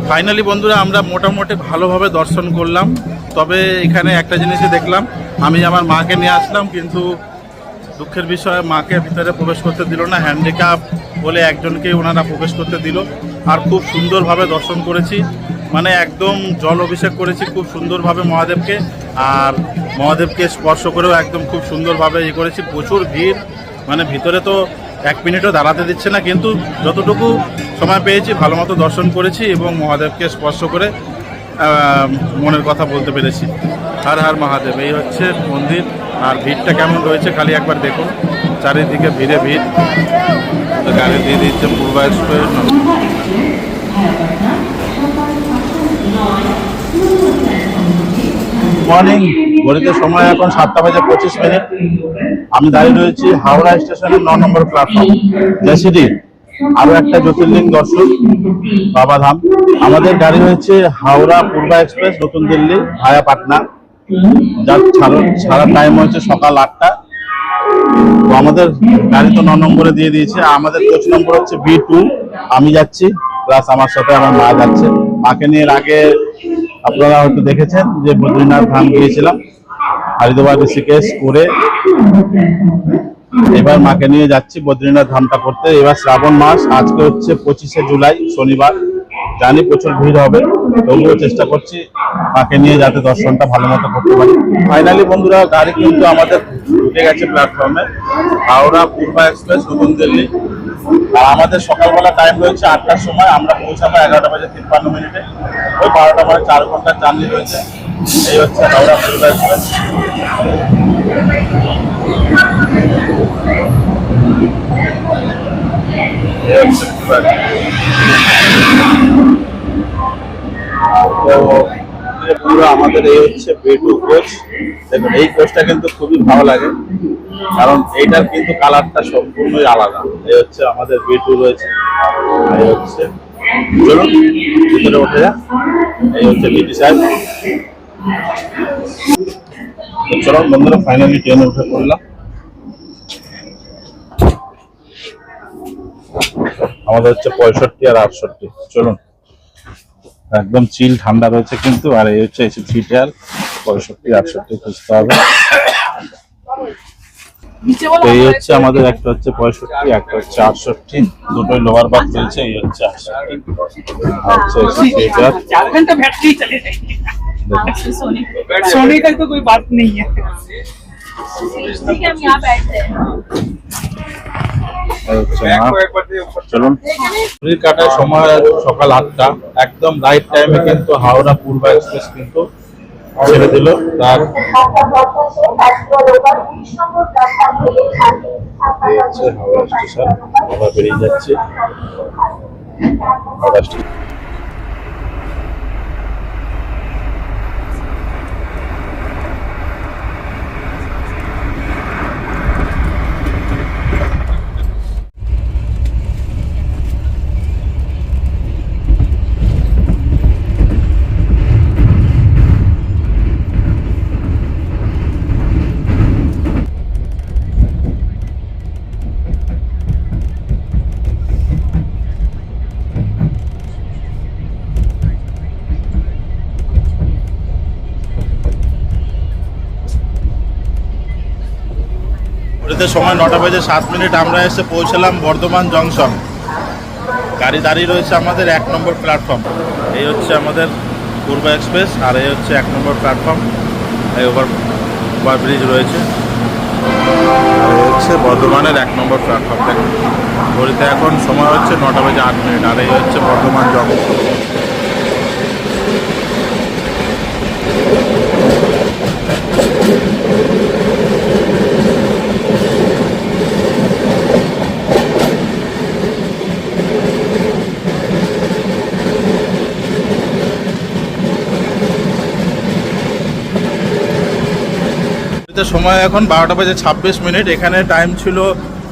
Finally বন্ধুরা আমরা মোটামুটি ভালোভাবে দর্শন করলাম। তবে এখানে একটা জিনিসই দেখলাম, আমি আমার মাকে নিয়ে আসলাম কিন্তু দুঃখের বিষয় মাকে ভিতরে প্রবেশ করতে দিল না, হ্যান্ডিক্যাপ বলে একজনকেই ওনারা প্রবেশ করতে দিল। আর খুব সুন্দরভাবে দর্শন করেছি, মানে একদম জল অভিষেক করেছি খুব সুন্দরভাবে মহাদেবকে। আর মহাদেবকে স্পর্শ করেও একদম খুব সুন্দরভাবে করেছি। প্রচুর ভিড়, মানে ভিতরে তো এক মিনিটও দাঁড়াতে দিচ্ছে না, কিন্তু যতটুকু সময় পেয়েছি ভালো মতো দর্শন করেছি এবং মহাদেবকে স্পর্শ করে মনের কথা বলতে পেরেছি। হর হর মহাদেব। এই হচ্ছে মন্দির। আর ভিড়টা কেমন রয়েছে খালি একবার দেখুন, চারিদিকে ভিড়ে ভিড়। তো গাড়ি দিয়ে দিচ্ছে পূর্ব এক্সপ্রেস। মর্নিং, ঘড়িতে সময় এখন 7:25। আমি দাঁড়িয়ে রয়েছি হাওড়া স্টেশনের 9 নম্বর প্ল্যাটফর্ম জেসিডি। আরো একটা জ্যোতির্লিঙ্গ দর্শন বাবাধাম। আমাদের গাড়ি হয়েছে হাওড়া পূর্বা এক্সপ্রেস নতুন দিল্লি ভায়া পাটনা, যার ছাড়ার টাইম হচ্ছে সকাল 8টা। তো আমাদের গাড়ি তো 9 নম্বরে দিয়ে দিয়েছে। আমাদের কোচ নম্বর হচ্ছে B2। আমি যাচ্ছি, প্লাস আমার সাথে আমার মা যাচ্ছে। মাকে নিয়ে আগে আপনারা হয়তো দেখেছেন যে বদ্রীনাথ ধাম গিয়েছিলাম, হরিদ্বার ঋষিকেশ করে এবার মাকে নিয়ে যাচ্ছি বদ্রীনাথ ধামটা করতে। এবার শ্রাবণ মাস, আজকে হচ্ছে 25শে জুলাই শনিবার। জানি প্রচুর ভিড় হবে, তবুও চেষ্টা করছি মাকে নিয়ে যাতে দর্শনটা ভালো মতো করতে পারি। ফাইনালি বন্ধুরা গাড়ি কিন্তু আমাদের ঢুকে গেছে প্ল্যাটফর্মে, হাওড়া পূর্বা এক্সপ্রেস নতুন দিল্লি। আর আমাদের সকালবেলা টাইম রয়েছে 8টার সময়, আমরা পৌঁছাবো 11:53। ওই 12টা মানে 4 ঘন্টার জার্নি রয়েছে। এই হচ্ছে হাওড়া পূর্বা এক্সপ্রেস। তো পুরো আমাদের এই হচ্ছে B2 কোচ। দেখুন এই কোচটা কিন্তু খুবই ভালো লাগে, কারণ এইটার কিন্তু কালারটা সম্পূর্ণই আলাদা। এই হচ্ছে আমাদের B2 রয়েছে। এই হচ্ছে, চলুন ভিতরে উঠে যা। এই হচ্ছে ডিটি সাহেব। চলুন বন্ধুরা ফাইনালি ট্রেনে উঠে পড়লাম। আমাদের হচ্ছে 65 আর 68। চলুন, একদম চিল ঠান্ডা রয়েছে কিন্তু। আর এই হচ্ছে এসি সিটার 65 68 খুঁজতে হবে। এই হচ্ছে আমাদের, একটা হচ্ছে 65, একটা হচ্ছে 68। দুটোই লোয়ার বাথ রয়েছে। এই হচ্ছে 68, আচ্ছা এসি সিটার। 4 घंटा बैटरी चले जाएगी। सोने का तो कोई बात नहीं है। ठीक है, हम यहाँ बैठते हैं। চলুন। ঘড়ির কাটার সময় সকাল 8টা, একদম রাইট টাইমে কিন্তু হাওড়া পূর্বা এক্সপ্রেস কিন্তু ছেড়ে দিল। তার হাওড়া স্টেশন, আমরা বেরিয়ে যাচ্ছি হাওড়া স্টেশন। সময় 9:07। আমরা এসে পৌঁছলাম বর্ধমান জংশন। গাড়ি দাঁড়িয়ে রয়েছে আমাদের 1 নম্বর প্ল্যাটফর্ম। এই হচ্ছে আমাদের পূর্বা এক্সপ্রেস, আর এই হচ্ছে 1 নম্বর প্ল্যাটফর্ম। এই ওভার ব্রিজ রয়েছে। আর এই হচ্ছে বর্ধমানের 1 নম্বর প্ল্যাটফর্ম। দেখুন ঘড়িতে এখন সময় হচ্ছে 9:08। আর এই হচ্ছে বর্ধমান জংশন। সময় এখন 12:26। এখানে টাইম ছিল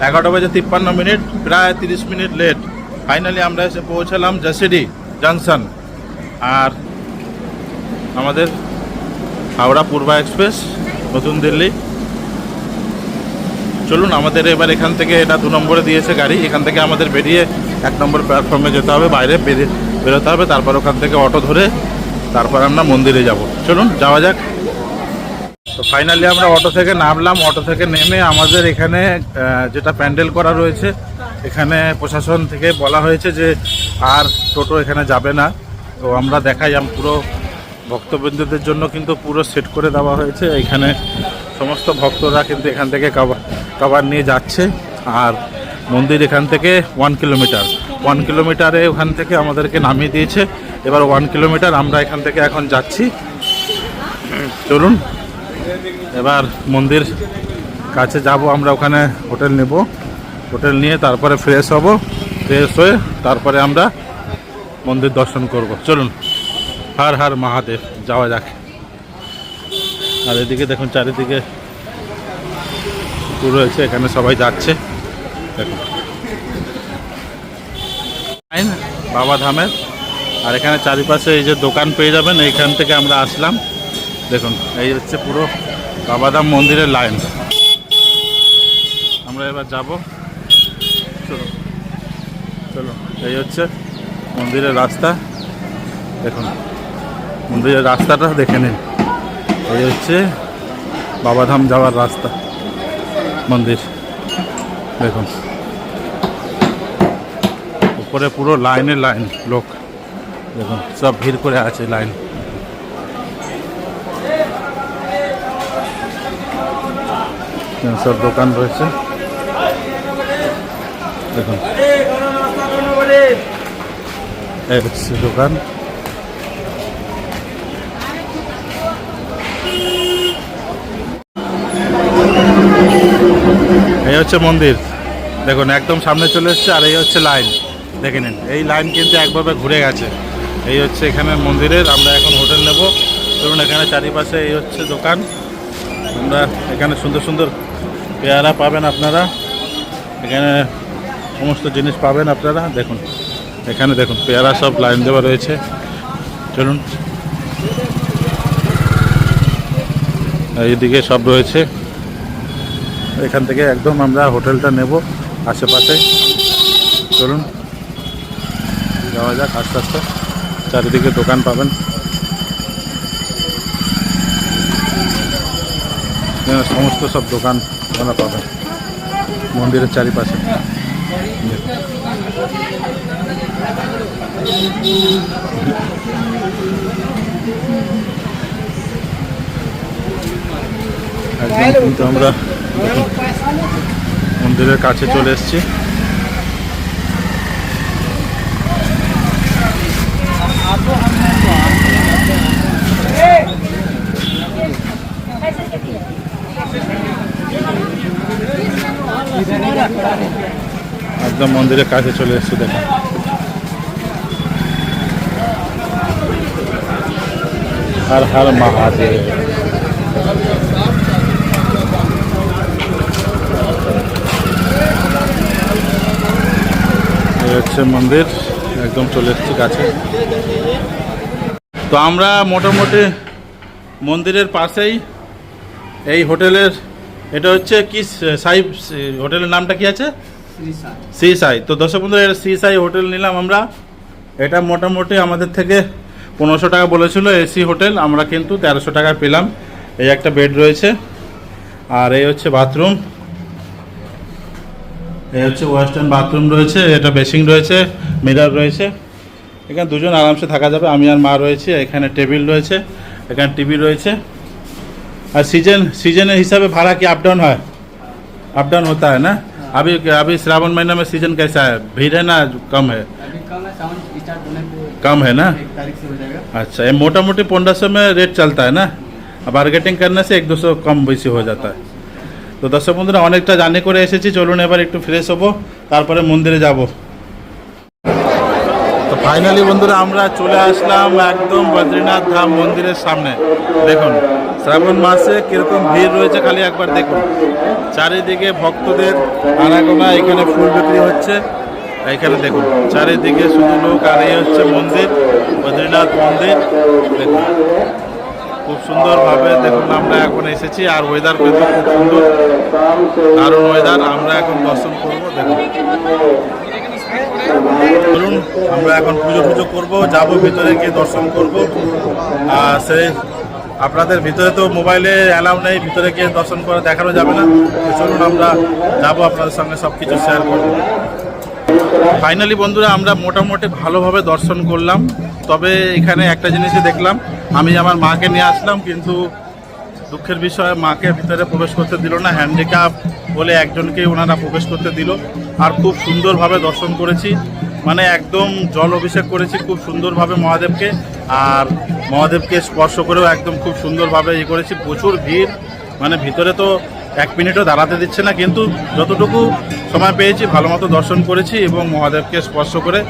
11:53। প্রায় 30 মিনিট লেট। ফাইনালি আমরা এসে পৌঁছালাম জেসিডি জংশন। আর আমাদের হাওড়া পূর্বা এক্সপ্রেস নতুন দিল্লি। চলুন আমাদের এবার এখান থেকে, এটা 2 নম্বরে দিয়েছে গাড়ি, এখান থেকে আমাদের বেরিয়ে 1 নম্বর প্ল্যাটফর্মে যেতে হবে। বাইরে বেরোতে হবে, তারপর ওখান থেকে অটো ধরে তারপর আমরা মন্দিরে যাব। চলুন যাওয়া যাক। তো ফাইনালি আমরা অটো থেকে নামলাম। অটো থেকে নেমে আমাদের এখানে যেটা প্যান্ডেল করা রয়েছে, এখানে প্রশাসন থেকে বলা হয়েছে যে আর টোটো এখানে যাবে না। তো আমরা দেখাই পুরো ভক্তবৃন্দদের জন্য কিন্তু পুরো সেট করে দেওয়া হয়েছে। এখানে সমস্ত ভক্তরা কিন্তু এখান থেকে কাভার নিয়ে যাচ্ছে। আর মন্দির এখান থেকে 1 কিলোমিটার, 1 কিলোমিটারে ওখান থেকে আমাদেরকে নামিয়ে দিয়েছে। এবার 1 কিলোমিটার আমরা এখান থেকে এখন যাচ্ছি। চলুন এবার মন্দির কাছে যাব আমরা, ওখানে হোটেল নেব, হোটেল নিয়ে তারপরে ফ্রেশ হব, ফ্রেশ হয়ে তারপরে আমরা মন্দির দর্শন করব। চলুন, হর হর মহাদেব, যাওয়া যাক। আর এদিকে দেখুন চারিদিকে পুরো হয়েছে, এখানে সবাই যাচ্ছে। দেখুন বাবা ধামের, আর এখানে চারিপাশে এই যে দোকান পেয়ে যাবেন, এইখান থেকে আমরা আসলাম। দেখুন এই হচ্ছে পুরো বাবাধাম মন্দিরের লাইন। আমরা এবার যাব। চলো চলো, এই হচ্ছে মন্দিরের রাস্তা। দেখুন মন্দিরের রাস্তাটা দেখে নিন। এই হচ্ছে বাবাধাম যাওয়ার রাস্তা, মন্দির। দেখুন উপরে পুরো লাইনে লাইন লোক, দেখুন সব ভিড় করে আছে লাইন। সব দোকান রয়েছে, দেখুন এই হচ্ছে দোকান। এই হচ্ছে মন্দির, দেখুন একদম সামনে চলে এসছে। আর এই হচ্ছে লাইন, দেখে নিন। এই লাইন কিন্তু একভাবে ঘুরে গেছে। এই হচ্ছে এখানে মন্দিরের। আমরা এখন হোটেল নেব। ধরুন এখানে চারিপাশে এই হচ্ছে দোকান। আমরা এখানে সুন্দর সুন্দর পেয়ারা পাবেন আপনারা, এখানে সমস্ত জিনিস পাবেন আপনারা। দেখুন এখানে দেখুন পেয়ারা সব লাইন দেওয়া রয়েছে। চলুন, এইদিকে সব রয়েছে। এখান থেকে একদম আমরা হোটেলটা নেব আশেপাশে। চলুন যাওয়া যাক আস্তে আস্তে। চারিদিকে দোকান পাবেন, সমস্ত সব দোকান আপনারা পাবেন মন্দিরের চারিপাশে। একদম কিন্তু আমরা মন্দিরের কাছে চলে এসেছি। একদম মন্দিরের কাছে চলে এসেছি। দেখুন হর হর মহাদেব। এই হচ্ছে মন্দির, একদম চলে এসেছি কাছে। তো আমরা মোটামুটি মন্দিরের পাশেই এই হোটেলের, এটা হচ্ছে কি সাই, হোটেলের নামটা কি আছে? শ্রী সাই। তো দর্শক বন্ধু, শ্রী সাই হোটেল নিলাম আমরা। এটা মোটামুটি আমাদের থেকে 1500 টাকা বলেছিল এসি হোটেল, আমরা কিন্তু 1300 টাকা পেলাম। এই একটা বেড রয়েছে, আর এই হচ্ছে বাথরুম। এই হচ্ছে ওয়েস্টার্ন বাথরুম রয়েছে, এটা বেসিং রয়েছে, মিরর রয়েছে। এখানে দুজন আরামসে থাকা যাবে। আমি আর মা রয়েছে। এখানে টেবিল রয়েছে, এখানে টিভি রয়েছে। আর सीजन हिसाब से भाड़ा की अप डाउन होता है ना? अभी श्रावण महीना में सीजन कैसा है? भीड़ है ना कम है? अभी कम है, सावन स्टार्ट होने को कम है ना? 1 तारीख से हो जाएगा। अच्छा, ये मोटा मोटी 1500 में रेट चलता है ना? अब मार्केटिंग करने से 1-200 कम बेसि हो जाता है। তো দর্শক বন্ধুরা অনেকটা জার্নি করে এসেছি। চলুন এবার একটু ফ্রেশ হবো, তারপরে মন্দিরে যাব। তো ফাইনালি বন্ধুরা আমরা চলে আসলাম একদম বদ্রীনাথ ধাম মন্দিরের সামনে। দেখুন শ্রাবণ মাসে কিরকম ভিড় রয়েছে খালি একবার দেখুন। চারিদিকে ভক্তদের আনাগোনা, এখানে ফুল বিক্রি হচ্ছে। এখানে দেখুন চারিদিকে শুধু লোক। আর এই হচ্ছে মন্দির, বদ্রীনাথ মন্দির। দেখুন খুব সুন্দরভাবে দেখুন আমরা এখন এসেছি। আর ওয়েদার কিন্তু খুব সুন্দর, দারুণ ওয়েদার। আমরা এখন দর্শন করবো। দেখুন বলুন, আমরা এখন পুজো করবো, যাবো ভিতরে গিয়ে দর্শন করবো। আর সেই আপনাদের ভিতরে তো মোবাইলে অ্যালাউ নেই, ভিতরে গিয়ে দর্শন করে দেখানো যাবে না। তো চলুন আমরা যাবো, আপনাদের সঙ্গে সব কিছু শেয়ার করবো। ফাইনালি বন্ধুরা, আমরা মোটামুটি ভালোভাবে দর্শন করলাম। তবে এখানে একটা জিনিসই দেখলাম, আমি আমার মাকে নিয়ে আসলাম, কিন্তু দুঃখের বিষয় মাকে ভিতরে প্রবেশ করতে দিল না। হ্যান্ডিক্যাপ বলে একজনকেই ওনারা প্রবেশ করতে দিল। আর খুব সুন্দরভাবে দর্শন করেছি, মানে একদম জল অভিষেক করেছি খুব সুন্দরভাবে মহাদেবকে। আর মহাদেবকে স্পর্শ করেও একদম খুব সুন্দরভাবে করেছি। প্রচুর ভিড়, মানে ভিতরে তো 1 মিনিটও দাঁড়াতে দিচ্ছে না, কিন্তু যতটুকু সময় পেয়েছি ভালো মতো দর্শন করেছি এবং মহাদেবকে স্পর্শ করে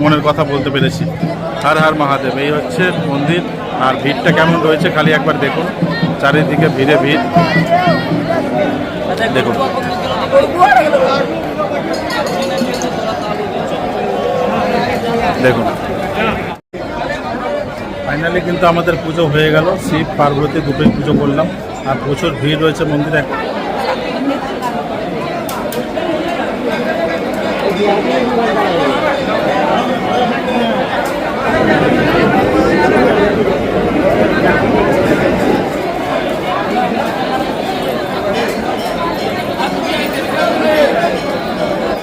মনের কথা বলতে পেরেছি। হর হর মহাদেব। এই হচ্ছে মন্দির। আর ভিড়টা কেমন রয়েছে খালি একবার দেখুন, চারিদিকে ভিড়ে ভিড় দেখুন। দেখুন, ফাইনালি কিন্তু আমাদের পুজো হয়ে গেল। শিব পার্বতী দুটোই পুজো করলাম। আর প্রচুর ভিড় রয়েছে মন্দিরে।